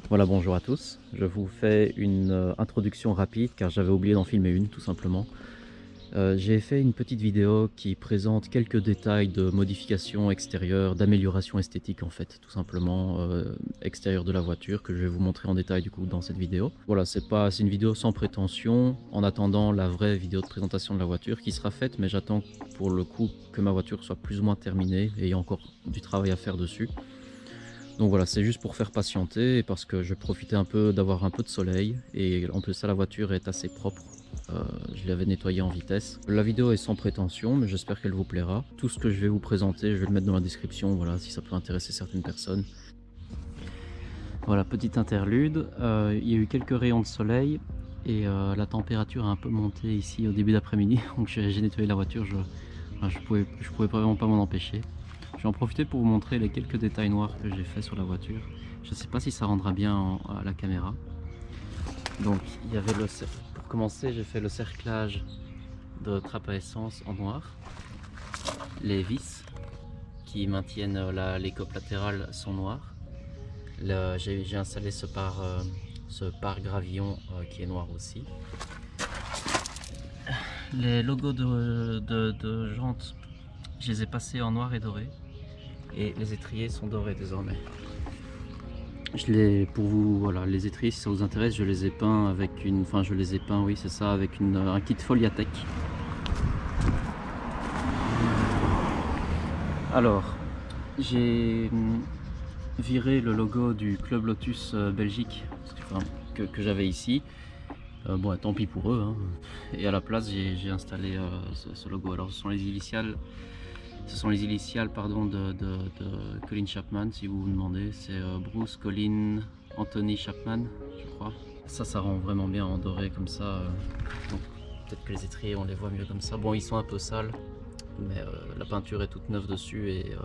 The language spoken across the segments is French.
Voilà, bonjour à tous. Je vous fais une introduction rapide car j'avais oublié d'en filmer une tout simplement. J'ai fait une petite vidéo qui présente quelques détails de modification extérieure, d'amélioration esthétique en fait, tout simplement extérieure de la voiture que je vais vous montrer en détail du coup dans cette vidéo. Voilà, c'est une vidéo sans prétention en attendant la vraie vidéo de présentation de la voiture qui sera faite, mais j'attends pour le coup que ma voiture soit plus ou moins terminée et il y a encore du travail à faire dessus. Donc voilà, c'est juste pour faire patienter parce que je profitais un peu d'avoir un peu de soleil et en plus ça la voiture est assez propre. Je l'avais nettoyée en vitesse. La vidéo est sans prétention mais j'espère qu'elle vous plaira. Tout ce que je vais vous présenter, je vais le mettre dans la description, voilà, si ça peut intéresser certaines personnes. Voilà, petite interlude, il y a eu quelques rayons de soleil et la température a un peu monté ici au début d'après-midi. Donc j'ai nettoyé la voiture, je pouvais vraiment pas m'en empêcher. Je vais en profiter pour vous montrer les quelques détails noirs que j'ai fait sur la voiture. Je ne sais pas si ça rendra bien à la caméra. Donc il y avait pour commencer, j'ai fait le cerclage de trappe à essence en noir. Les vis qui maintiennent les copes latérales sont noires. J'ai installé ce pare-gravillon qui est noir aussi. Les logos de jantes, je les ai passés en noir et doré. Et les étriers sont dorés désormais. Pour vous, voilà, les étriers, si ça vous intéresse, je les ai peints avec une, enfin je les ai peints, oui c'est ça, avec un kit Foliatech. Alors, j'ai viré le logo du Club Lotus Belgique que j'avais ici. Bon, tant pis pour eux, hein. Et à la place, j'ai installé ce logo. Alors, ce sont les initiales. Pardon, de Colin Chapman, si vous vous demandez. C'est Bruce Colin Anthony Chapman, je crois. Ça rend vraiment bien en doré comme ça. Donc peut-être que les étriers, on les voit mieux comme ça. Bon, ils sont un peu sales, mais la peinture est toute neuve dessus et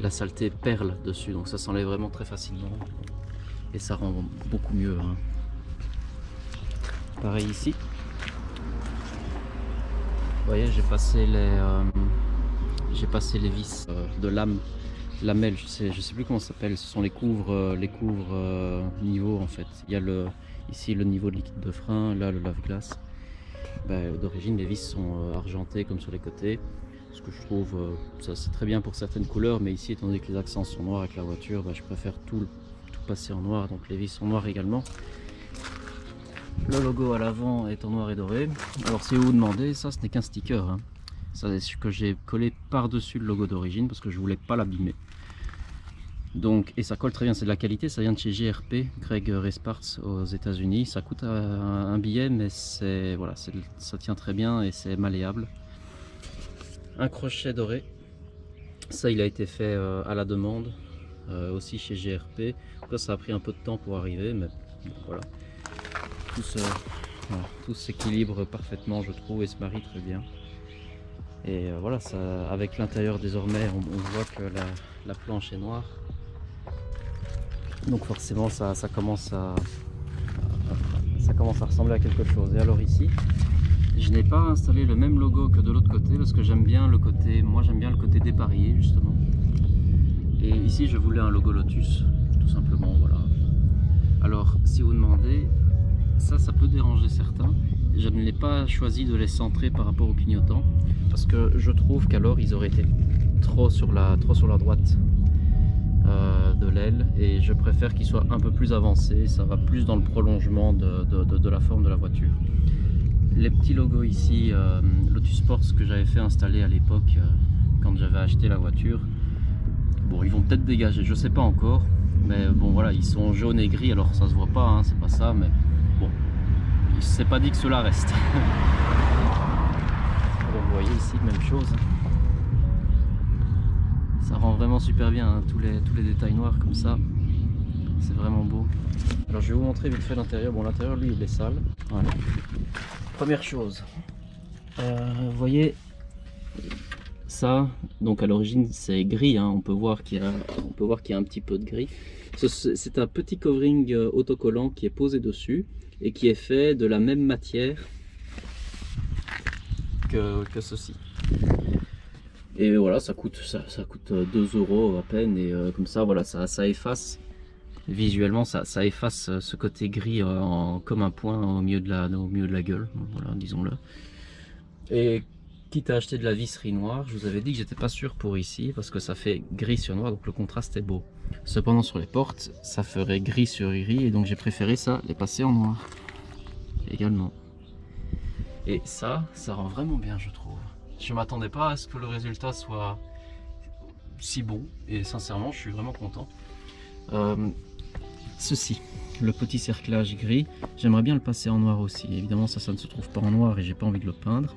la saleté perle dessus. Donc ça s'enlève vraiment très facilement. Et ça rend beaucoup mieux, hein. Pareil ici. Vous voyez, j'ai passé les vis de lamelles, je sais plus comment ça s'appelle, ce sont les couvres niveau en fait. Il y a ici le niveau de liquide de frein, là le lave-glace. D'origine les vis sont argentées comme sur les côtés, ce que je trouve ça c'est très bien pour certaines couleurs, mais ici étant donné que les accents sont noirs avec la voiture, je préfère tout passer en noir, donc les vis sont noires également. Le logo à l'avant est en noir et doré. Alors si vous vous demandez, ça ce n'est qu'un sticker, hein. Ça c'est ce que j'ai collé par dessus le logo d'origine parce que je voulais pas l'abîmer. Donc, et ça colle très bien, c'est de la qualité, ça vient de chez GRP, Greg Resparts aux États-Unis. Ça coûte un billet, mais voilà, ça tient très bien et c'est malléable. Un crochet doré, ça il a été fait à la demande, aussi chez GRP. Là, ça a pris un peu de temps pour arriver, mais bon, voilà. Tout s'équilibre parfaitement, je trouve, et se marie très bien. Et voilà, ça, avec l'intérieur désormais, on voit que la planche est noire. Donc forcément, ça commence à ressembler à quelque chose. Et alors ici, je n'ai pas installé le même logo que de l'autre côté parce que j'aime bien le côté dépareillé justement. Et ici, je voulais un logo Lotus, tout simplement, voilà. Alors, si vous demandez, ça peut déranger certains. Je ne l'ai pas choisi de les centrer par rapport au clignotant parce que je trouve qu'alors ils auraient été trop sur la droite de l'aile, et je préfère qu'ils soient un peu plus avancés. Ça va plus dans le prolongement de la forme de la voiture. Les petits logos ici, Lotus Sports que j'avais fait installer à l'époque quand j'avais acheté la voiture, bon, ils vont peut-être dégager, je sais pas encore, mais bon voilà, ils sont jaunes et gris, alors ça se voit pas, hein, c'est pas ça, mais bon, c'est pas dit que cela reste. Donc vous voyez ici, même chose, ça rend vraiment super bien, hein, tous les détails noirs comme ça, c'est vraiment beau. Alors je vais vous montrer vite fait l'intérieur. Bon, l'intérieur lui il est sale, voilà. Première chose, vous voyez ça, donc à l'origine c'est gris, hein, on peut voir qu'il y a un petit peu de gris. C'est un petit covering autocollant qui est posé dessus et qui est fait de la même matière que ceci. Et voilà, ça coûte 2 € à peine, et comme ça voilà, ça efface Visuellement, ça efface ce côté gris comme un point au milieu de la gueule, voilà, disons-le. Et quitte à acheter de la visserie noire, je vous avais dit que j'étais pas sûr pour ici, parce que ça fait gris sur noir, donc le contraste est beau. Cependant, sur les portes, ça ferait gris sur gris, et donc j'ai préféré ça, les passer en noir, également. Et ça rend vraiment bien, je trouve. Je m'attendais pas à ce que le résultat soit si bon, et sincèrement, je suis vraiment content. Ceci, le petit cerclage gris, j'aimerais bien le passer en noir aussi. Évidemment, ça ne se trouve pas en noir et j'ai pas envie de le peindre.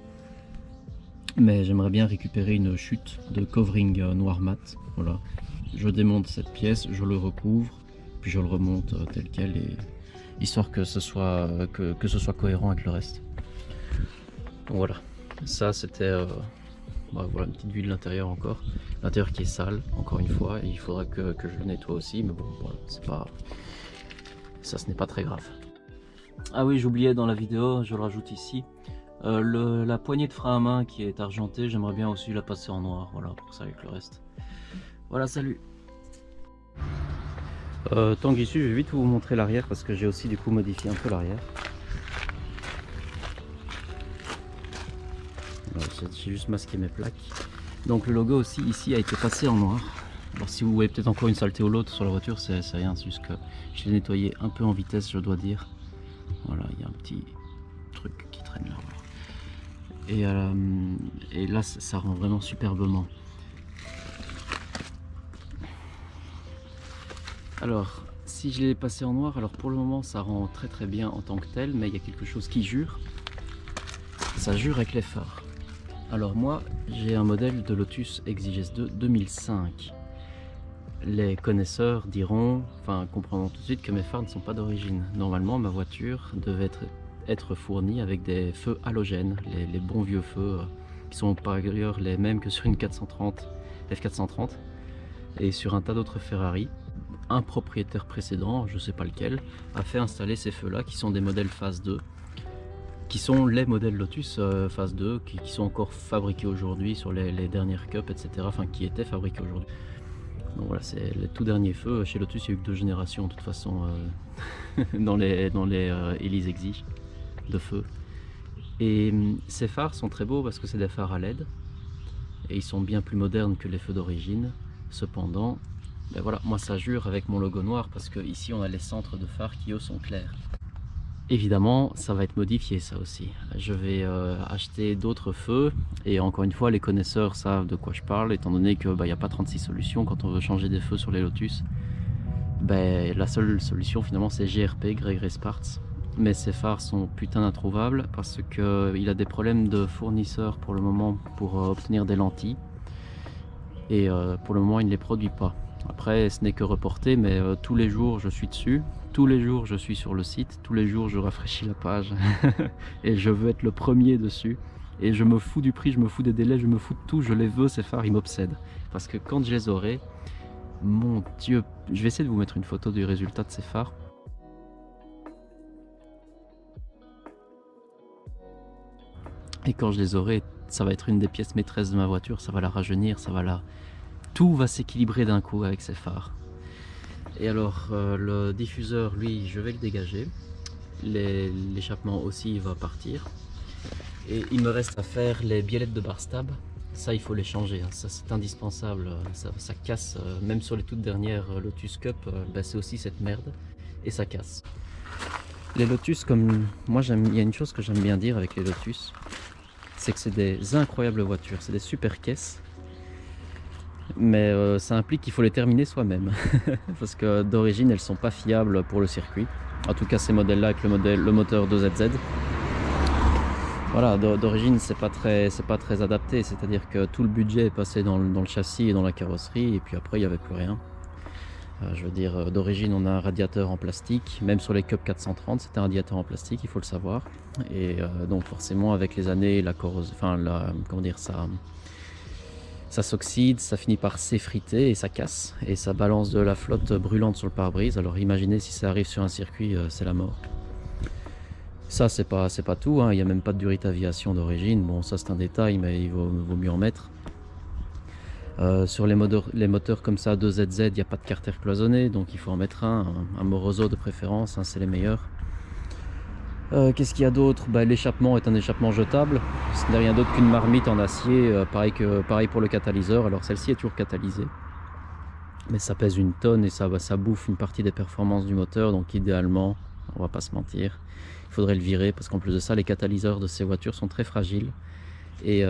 Mais j'aimerais bien récupérer une chute de covering noir mat. Voilà, je démonte cette pièce, je le recouvre, puis je le remonte tel quel, et histoire que ce soit cohérent avec le reste. Donc voilà, ça c'était voilà une petite vue de l'intérieur encore. L'intérieur qui est sale, encore une fois, et il faudra que je le nettoie aussi, mais bon, voilà, c'est pas... ça, ce n'est pas très grave. Ah oui, j'oubliais dans la vidéo, je le rajoute ici. La poignée de frein à main qui est argentée, j'aimerais bien aussi la passer en noir, voilà, pour ça avec le reste. Voilà, salut. Tant que j'y suis, je vais vite vous montrer l'arrière parce que j'ai aussi du coup modifié un peu l'arrière. J'ai juste masqué mes plaques. Donc le logo aussi ici a été passé en noir. Alors si vous voyez peut-être encore une saleté ou l'autre sur la voiture, c'est rien, c'est juste que je l'ai nettoyé un peu en vitesse, je dois dire. Voilà, il y a un petit truc qui traîne là. Et là, ça rend vraiment superbement. Alors, si je l'ai passé en noir, alors pour le moment, ça rend très bien en tant que tel, mais il y a quelque chose qui jure. Ça jure avec les phares. Alors moi, j'ai un modèle de Lotus Exige S2 2005. Les connaisseurs diront, enfin comprendront tout de suite que mes phares ne sont pas d'origine. Normalement, ma voiture devait être fournie avec des feux halogènes, les bons vieux feux qui sont par ailleurs les mêmes que sur une 430, F430 et sur un tas d'autres Ferrari. Un propriétaire précédent, je ne sais pas lequel, a fait installer ces feux là qui sont des modèles phase 2, qui sont les modèles Lotus phase 2 qui sont encore fabriqués aujourd'hui sur les dernières Cup, etc. Enfin qui étaient fabriqués aujourd'hui. Donc voilà, c'est les tout derniers feux. Chez Lotus, il y a eu que 2 générations de toute façon dans les Elise Exige de feu. Et ces phares sont très beaux parce que c'est des phares à LED et ils sont bien plus modernes que les feux d'origine. Cependant, ben voilà, moi ça jure avec mon logo noir parce que ici on a les centres de phares qui eux sont clairs. Évidemment, ça va être modifié ça aussi. Je vais acheter d'autres feux et encore une fois, les connaisseurs savent de quoi je parle étant donné qu'il n'y a pas 36 solutions quand on veut changer des feux sur les Lotus. Ben, la seule solution finalement c'est GRP, Gregory Sparks. Mais ces phares sont putain introuvables parce qu'il a des problèmes de fournisseur pour le moment pour obtenir des lentilles. Et pour le moment il ne les produit pas. Après ce n'est que reporté, mais tous les jours je suis dessus. Tous les jours je suis sur le site, tous les jours je rafraîchis la page et je veux être le premier dessus. Et je me fous du prix, je me fous des délais, je me fous de tout, je les veux ces phares, ils m'obsèdent. Parce que quand je les aurai, mon Dieu, je vais essayer de vous mettre une photo du résultat de ces phares. Et quand je les aurai, ça va être une des pièces maîtresses de ma voiture, ça va la rajeunir, ça va la... Tout va s'équilibrer d'un coup avec ces phares. Et alors le diffuseur, lui, je vais le dégager. L'échappement aussi il va partir. Et il me reste à faire les biellettes de bar stab. Ça il faut les changer, hein. Ça c'est indispensable, ça casse, même sur les toutes dernières Lotus Cup, c'est aussi cette merde. Et ça casse. Les Lotus, comme moi il y a une chose que j'aime bien dire avec les Lotus, c'est que c'est des incroyables voitures, c'est des super caisses. Mais ça implique qu'il faut les terminer soi-même parce que d'origine elles sont pas fiables pour le circuit, en tout cas ces modèles là avec le moteur 2ZZ. Voilà, d'origine c'est pas très adapté, c'est à dire que tout le budget est passé dans le châssis et dans la carrosserie et puis après il n'y avait plus rien. Je veux dire, d'origine on a un radiateur en plastique, même sur les Cup 430 c'était un radiateur en plastique, il faut le savoir. Et donc forcément avec les années la corrosion, enfin comment dire ça s'oxyde, ça finit par s'effriter et ça casse. Et ça balance de la flotte brûlante sur le pare-brise. Alors imaginez si ça arrive sur un circuit, c'est la mort. Ça c'est pas tout, hein. Il n'y a même pas de durite aviation d'origine. Bon ça c'est un détail mais il vaut mieux en mettre. Sur les moteurs comme ça 2ZZ, il n'y a pas de carter cloisonné, donc il faut en mettre un Moroso de préférence, hein, c'est les meilleurs. Qu'est-ce qu'il y a d'autre? Bah, l'échappement est un échappement jetable, ce n'est rien d'autre qu'une marmite en acier, pareil pour le catalyseur. Alors celle-ci est toujours catalysée, mais ça pèse une tonne et ça bouffe une partie des performances du moteur, donc idéalement, on va pas se mentir, il faudrait le virer, parce qu'en plus de ça, les catalyseurs de ces voitures sont très fragiles et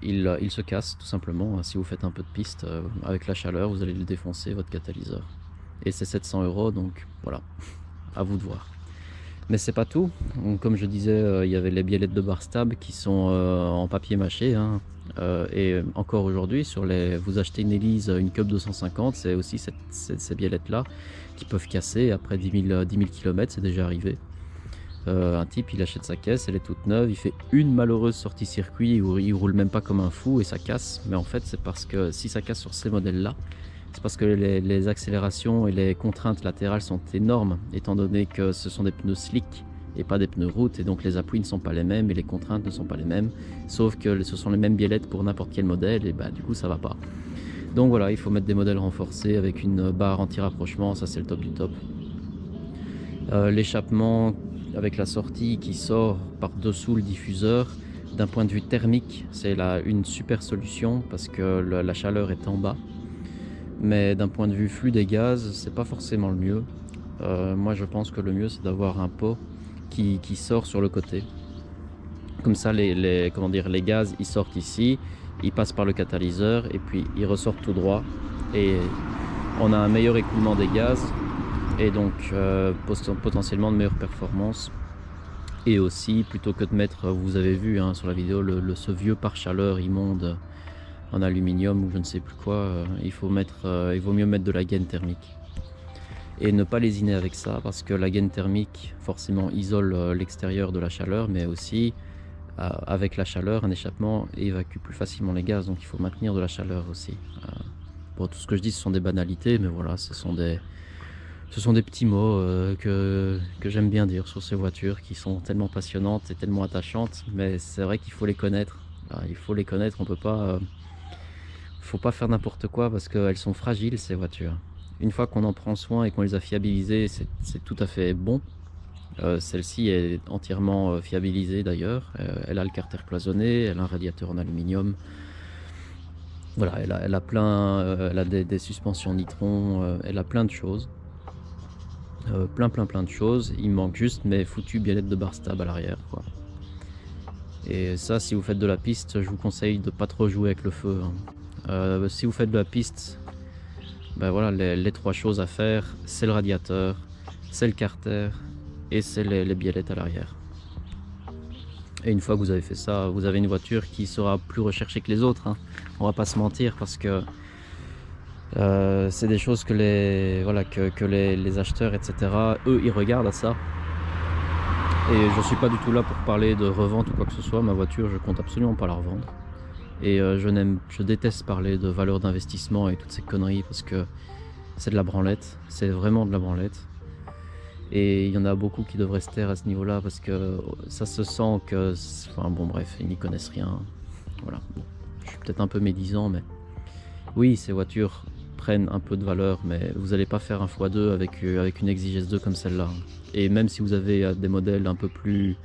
ils se cassent tout simplement. Si vous faites un peu de piste avec la chaleur, vous allez le défoncer, votre catalyseur. Et c'est 700 €, donc voilà, à vous de voir. Mais c'est pas tout. Donc, comme je disais, il y avait les biellettes de Barstab qui sont en papier mâché, hein. Et encore aujourd'hui, vous achetez une Elise, une Cup 250, c'est aussi ces biellettes là qui peuvent casser après 10 000 km, c'est déjà arrivé. Un type, il achète sa caisse, elle est toute neuve, il fait une malheureuse sortie circuit où il roule même pas comme un fou et ça casse. Mais en fait, c'est parce que si ça casse sur ces modèles là, c'est parce que les accélérations et les contraintes latérales sont énormes, étant donné que ce sont des pneus slick et pas des pneus route, et donc les appuis ne sont pas les mêmes et les contraintes ne sont pas les mêmes, sauf que ce sont les mêmes biellettes pour n'importe quel modèle, et bah du coup ça va pas. Donc voilà, il faut mettre des modèles renforcés avec une barre anti-rapprochement, ça c'est le top du top. L'échappement avec la sortie qui sort par dessous le diffuseur, d'un point de vue thermique, c'est une super solution parce que la chaleur est en bas. Mais d'un point de vue flux des gaz, c'est pas forcément le mieux. Moi je pense que le mieux c'est d'avoir un pot qui sort sur le côté. Comme ça comment dire, les gaz ils sortent ici, ils passent par le catalyseur et puis ils ressortent tout droit. Et on a un meilleur écoulement des gaz et donc potentiellement de meilleures performances. Et aussi, plutôt que de mettre, vous avez vu hein, sur la vidéo, ce vieux pare-chaleur immonde en aluminium ou je ne sais plus quoi, il vaut mieux mettre de la gaine thermique. Et ne pas lésiner avec ça, parce que la gaine thermique forcément isole l'extérieur de la chaleur, mais aussi avec la chaleur, un échappement évacue plus facilement les gaz, donc il faut maintenir de la chaleur aussi. Bon, tout ce que je dis ce sont des banalités, mais voilà, ce sont des petits mots que j'aime bien dire sur ces voitures qui sont tellement passionnantes et tellement attachantes, mais c'est vrai qu'il faut les connaître. Il faut les connaître, on peut pas... faut pas faire n'importe quoi parce qu'elles sont fragiles ces voitures. Une fois qu'on en prend soin et qu'on les a fiabilisées, c'est tout à fait bon. Celle-ci est entièrement fiabilisée d'ailleurs. Elle a le carter cloisonné, elle a un radiateur en aluminium. Voilà, elle a plein, elle a des suspensions Nitron, elle a plein de choses. Plein de choses. Il manque juste mes foutues biellettes de Barstab à l'arrière, quoi. Et ça, si vous faites de la piste, je vous conseille de pas trop jouer avec le feu, hein. Si vous faites de la piste, ben voilà, les trois choses à faire, c'est le radiateur, c'est le carter et c'est les biellettes à l'arrière. Et une fois que vous avez fait ça, vous avez une voiture qui sera plus recherchée que les autres, hein. On va pas se mentir, parce que c'est des choses que les acheteurs, etc., eux, ils regardent à ça. Et je suis pas du tout là pour parler de revente ou quoi que ce soit. Ma voiture, je compte absolument pas la revendre. Et je déteste parler de valeur d'investissement et toutes ces conneries parce que c'est de la branlette, c'est vraiment de la branlette. Et il y en a beaucoup qui devraient se taire à ce niveau-là parce que ça se sent que... Enfin bon bref, ils n'y connaissent rien. Voilà, bon, je suis peut-être un peu médisant, mais... Oui, ces voitures prennent un peu de valeur, mais vous n'allez pas faire un x2 avec une Exige S2 comme celle-là. Et même si vous avez des modèles un peu plus...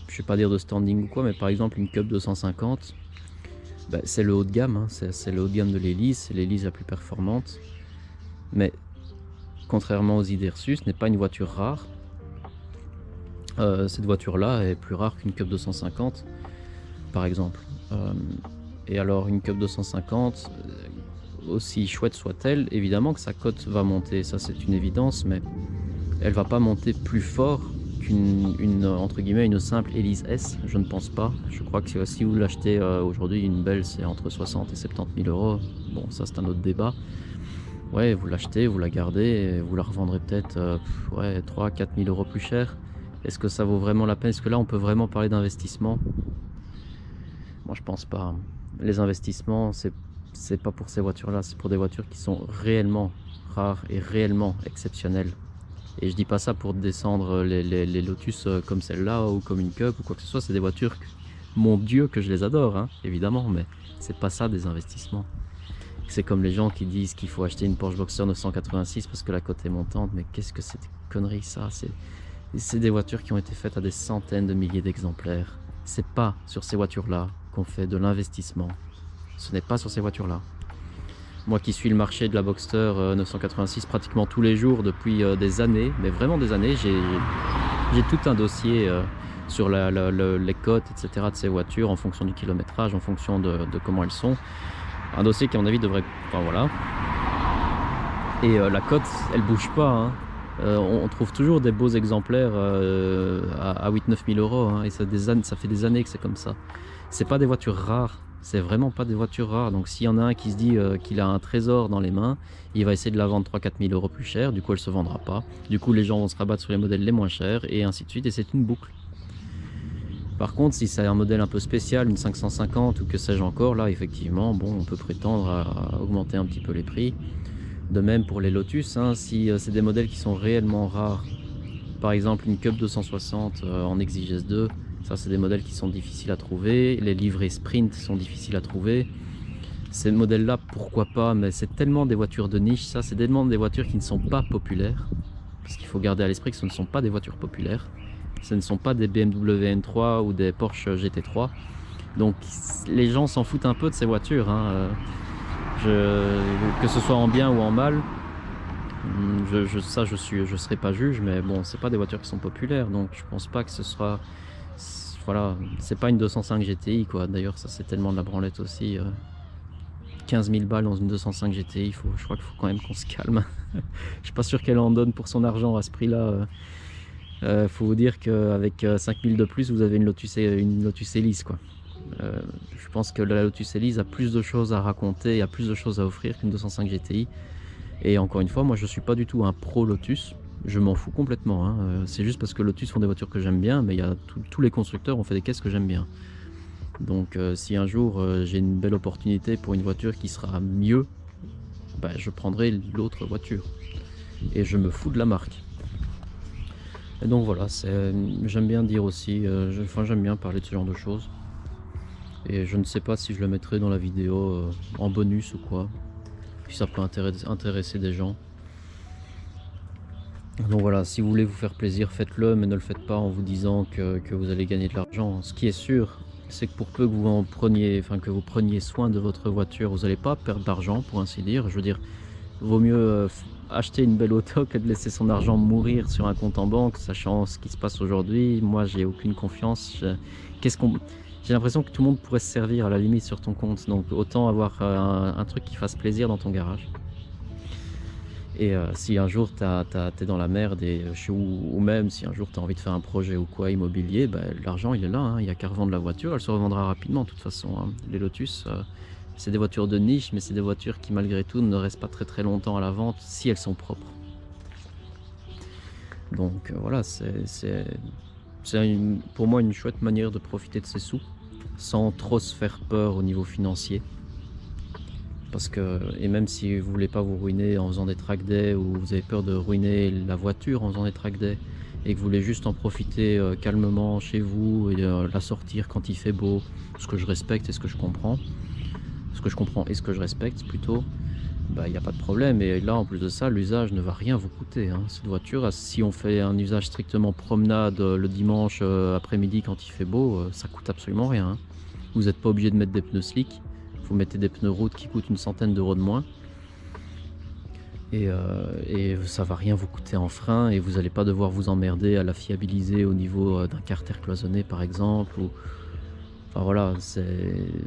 Je vais pas dire de standing ou quoi, mais par exemple une Cup 250, bah, c'est le haut de gamme, hein, c'est le haut de gamme de l'Elise, c'est l'Elise la plus performante. Mais contrairement aux idées reçues, ce n'est pas une voiture rare. Cette voiture-là est plus rare qu'une Cup 250, par exemple. Et alors une Cup 250, aussi chouette soit-elle, évidemment que sa cote va monter, ça c'est une évidence, mais elle va pas monter plus fort entre guillemets une simple Elise S, je ne pense pas. Je crois que si vous l'achetez aujourd'hui, une belle, c'est entre 60 et 70 000 €. Bon, ça c'est un autre débat. Ouais, vous l'achetez, vous la gardez, et vous la revendrez peut-être 3-4 000 € plus cher. Est-ce que ça vaut vraiment la peine? Est-ce que là on peut vraiment parler d'investissement? Moi je pense pas. Les investissements, c'est pas pour ces voitures-là, c'est pour des voitures qui sont réellement rares et réellement exceptionnelles. Et je dis pas ça pour descendre les Lotus comme celle-là ou comme une Cup ou quoi que ce soit, c'est des voitures Mon Dieu que je les adore, hein, évidemment, mais c'est pas ça des investissements. C'est comme les gens qui disent qu'il faut acheter une Porsche Boxster 986 parce que la cote est montante, mais qu'est-ce que c'est des conneries ça? C'est des voitures qui ont été faites à des centaines de milliers d'exemplaires. C'est pas sur ces voitures-là qu'on fait de l'investissement. Ce n'est pas sur ces voitures-là. Moi qui suis le marché de la Boxster 986 pratiquement tous les jours depuis des années, mais vraiment des années, j'ai tout un dossier sur les cotes, etc. de ces voitures en fonction du kilométrage, en fonction de comment elles sont. Un dossier qui à mon avis devrait... Enfin voilà. Et la cote, elle bouge pas, hein. On trouve toujours des beaux exemplaires à 8-9 000 euros, hein, et ça fait des années que c'est comme ça. C'est pas des voitures rares, c'est vraiment pas des voitures rares. Donc s'il y en a un qui se dit qu'il a un trésor dans les mains, il va essayer de la vendre 3-4 000 euros plus cher, du coup elle se vendra pas. Du coup les gens vont se rabattre sur les modèles les moins chers, et ainsi de suite, et c'est une boucle. Par contre, si c'est un modèle un peu spécial, une 550 ou que sais-je encore, là effectivement, bon, on peut prétendre à augmenter un petit peu les prix. De même pour les Lotus, hein, si c'est des modèles qui sont réellement rares, par exemple une Cup 260 en XJS 2, ça c'est des modèles qui sont difficiles à trouver. Les livrets Sprint sont difficiles à trouver. Ces modèles-là, pourquoi pas, mais c'est tellement des voitures de niche, ça c'est tellement des voitures qui ne sont pas populaires. Parce qu'il faut garder à l'esprit que ce ne sont pas des voitures populaires. Ce ne sont pas des BMW M3 ou des Porsche GT3. Donc les gens s'en foutent un peu de ces voitures, hein. Que ce soit en bien ou en mal, je serai pas juge, mais bon, c'est pas des voitures qui sont populaires, donc je pense pas que ce sera... Voilà, c'est pas une 205 GTI, quoi. D'ailleurs, ça c'est tellement de la branlette aussi. 15 000 balles dans une 205 GTI, je crois qu'il faut quand même qu'on se calme. Je suis pas sûr qu'elle en donne pour son argent à ce prix-là. Faut vous dire qu'avec 5 000 de plus, vous avez une Lotus Elise, quoi. Je pense que la Lotus Elise a plus de choses à raconter, a plus de choses à offrir qu'une 205 GTI. Et encore une fois, moi je suis pas du tout un pro Lotus, je m'en fous complètement, hein. C'est juste parce que Lotus font des voitures que j'aime bien, mais tous les constructeurs ont fait des caisses que j'aime bien. Donc si un jour j'ai une belle opportunité pour une voiture qui sera mieux, bah, je prendrai l'autre voiture. Et je me fous de la marque. Et donc voilà, j'aime bien dire aussi, j'aime bien parler de ce genre de choses. Et je ne sais pas si je le mettrai dans la vidéo en bonus ou quoi, si ça peut intéresser des gens. Donc voilà, si vous voulez vous faire plaisir, faites-le, mais ne le faites pas en vous disant que vous allez gagner de l'argent. Ce qui est sûr, c'est que pour peu que vous preniez soin de votre voiture, vous n'allez pas perdre d'argent, pour ainsi dire. Je veux dire, vaut mieux acheter une belle auto que de laisser son argent mourir sur un compte en banque, sachant ce qui se passe aujourd'hui. Moi, j'ai aucune confiance. J'ai l'impression que tout le monde pourrait se servir à la limite sur ton compte, donc autant avoir un truc qui fasse plaisir dans ton garage. Et si un jour t'es dans la merde, ou même si un jour tu as envie de faire un projet ou quoi immobilier, bah, l'argent il est là, hein. Il n'y a qu'à revendre la voiture, elle se revendra rapidement de toute façon, hein. Les Lotus, c'est des voitures de niche, mais c'est des voitures qui malgré tout ne restent pas très très longtemps à la vente si elles sont propres. Donc voilà, c'est pour moi une chouette manière de profiter de ses sous sans trop se faire peur au niveau financier. Parce que, et même si vous voulez pas vous ruiner en faisant des track days, ou vous avez peur de ruiner la voiture en faisant des track days, et que vous voulez juste en profiter calmement chez vous et la sortir quand il fait beau, ce que je respecte et ce que je comprends, et ce que je respecte plutôt, bah, il n'y a pas de problème. Et là en plus de ça, l'usage ne va rien vous coûter, hein. Cette voiture, si on fait un usage strictement promenade le dimanche après-midi quand il fait beau, ça coûte absolument rien, hein. Vous n'êtes pas obligé de mettre des pneus slick, vous mettez des pneus route qui coûtent une centaine d'euros de moins, et ça va rien vous coûter en frein, et vous n'allez pas devoir vous emmerder à la fiabiliser au niveau d'un carter cloisonné par exemple, ou... Enfin voilà,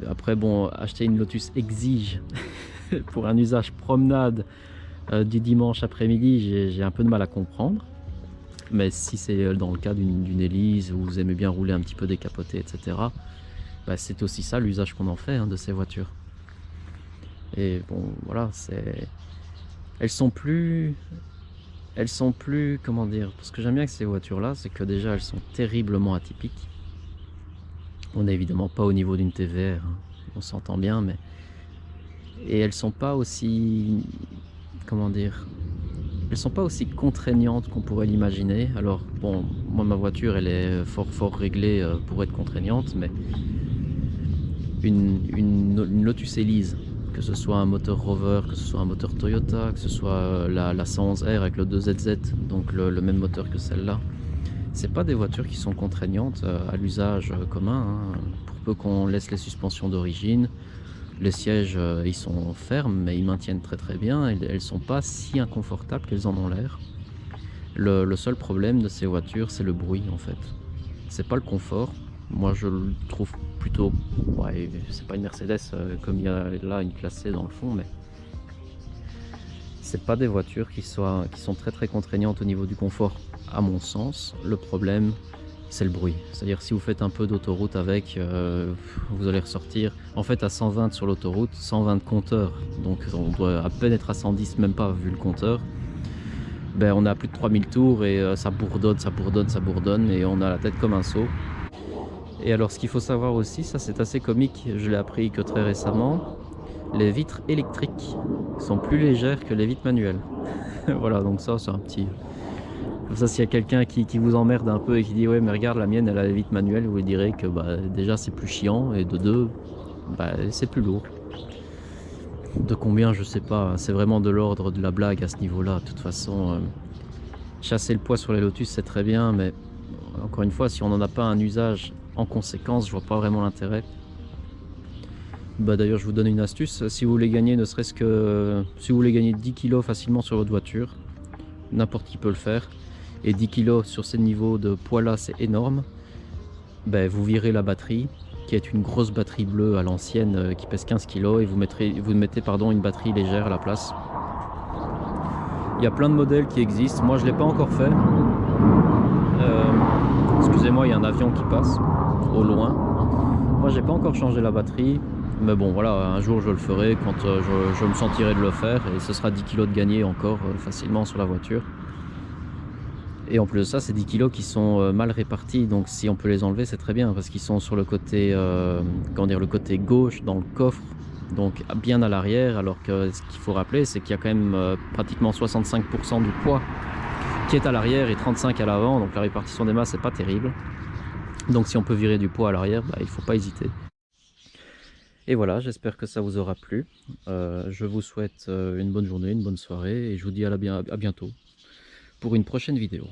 après bon, acheter une Lotus Exige pour un usage promenade du dimanche après-midi, j'ai un peu de mal à comprendre. Mais si c'est dans le cas d'une Elise où vous aimez bien rouler un petit peu décapoté, etc., bah, c'est aussi ça l'usage qu'on en fait, hein, de ces voitures. Et bon, voilà, elles sont plus, comment dire, parce que j'aime bien que ces voitures-là, c'est que déjà elles sont terriblement atypiques. On n'est évidemment pas au niveau d'une TVR, hein, on s'entend bien, mais... Et elles sont pas aussi... Comment dire... Elles sont pas aussi contraignantes qu'on pourrait l'imaginer. Alors, bon, moi ma voiture, elle est fort réglée pour être contraignante, mais une Lotus Elise, que ce soit un moteur Rover, que ce soit un moteur Toyota, que ce soit la 111R avec le 2ZZ, donc le même moteur que celle-là, c'est pas des voitures qui sont contraignantes à l'usage commun, hein. Pour peu qu'on laisse les suspensions d'origine, les sièges ils sont fermes mais ils maintiennent très bien, et elles sont pas si inconfortables qu'elles en ont l'air. Le seul problème de ces voitures, c'est le bruit en fait. C'est pas le confort. Moi je le trouve plutôt... Ouais, c'est pas une Mercedes comme il y a là une classe C dans le fond, mais c'est pas des voitures qui sont très contraignantes au niveau du confort à mon sens. Le problème, c'est le bruit. C'est-à-dire si vous faites un peu d'autoroute avec, vous allez ressortir en fait à 120 sur l'autoroute, 120 compteur, donc on doit à peine être à 110, même pas vu le compteur. Ben, on a plus de 3000 tours et ça bourdonne et on a la tête comme un seau. Et alors ce qu'il faut savoir aussi, ça c'est assez comique, je l'ai appris que très récemment, les vitres électriques sont plus légères que les vitres manuelles. Voilà, donc ça c'est un petit... Comme ça, s'il y a quelqu'un qui vous emmerde un peu et qui dit ouais mais regarde la mienne elle a les vitres manuelles, vous lui direz que bah, déjà c'est plus chiant et de deux, bah, c'est plus lourd. De combien je sais pas, c'est vraiment de l'ordre de la blague à ce niveau là. De toute façon, chasser le poids sur les Lotus c'est très bien, mais encore une fois si on n'en a pas un usage en conséquence, je vois pas vraiment l'intérêt. Bah d'ailleurs je vous donne une astuce, si vous voulez gagner ne serait-ce que... Si vous voulez gagner 10 kg facilement sur votre voiture, n'importe qui peut le faire, et 10 kg sur ces niveaux de poids là c'est énorme, bah, vous virez la batterie, qui est une grosse batterie bleue à l'ancienne qui pèse 15 kg, et vous mettez pardon, une batterie légère à la place. Il y a plein de modèles qui existent, moi je ne l'ai pas encore fait. Excusez-moi, il y a un avion qui passe au loin. Moi j'ai pas encore changé la batterie, mais bon voilà, un jour je le ferai quand je me sentirai de le faire, et ce sera 10 kg de gagné encore facilement sur la voiture. Et en plus de ça, c'est 10 kg qui sont mal répartis, donc si on peut les enlever c'est très bien, parce qu'ils sont sur le côté, comment dire, le côté gauche dans le coffre, donc bien à l'arrière, alors que ce qu'il faut rappeler c'est qu'il y a quand même pratiquement 65% du poids qui est à l'arrière et 35 à l'avant, donc la répartition des masses c'est pas terrible. Donc si on peut virer du poids à l'arrière, bah, il faut pas hésiter. Et voilà, j'espère que ça vous aura plu. Je vous souhaite une bonne journée, une bonne soirée, et je vous dis à bientôt pour une prochaine vidéo.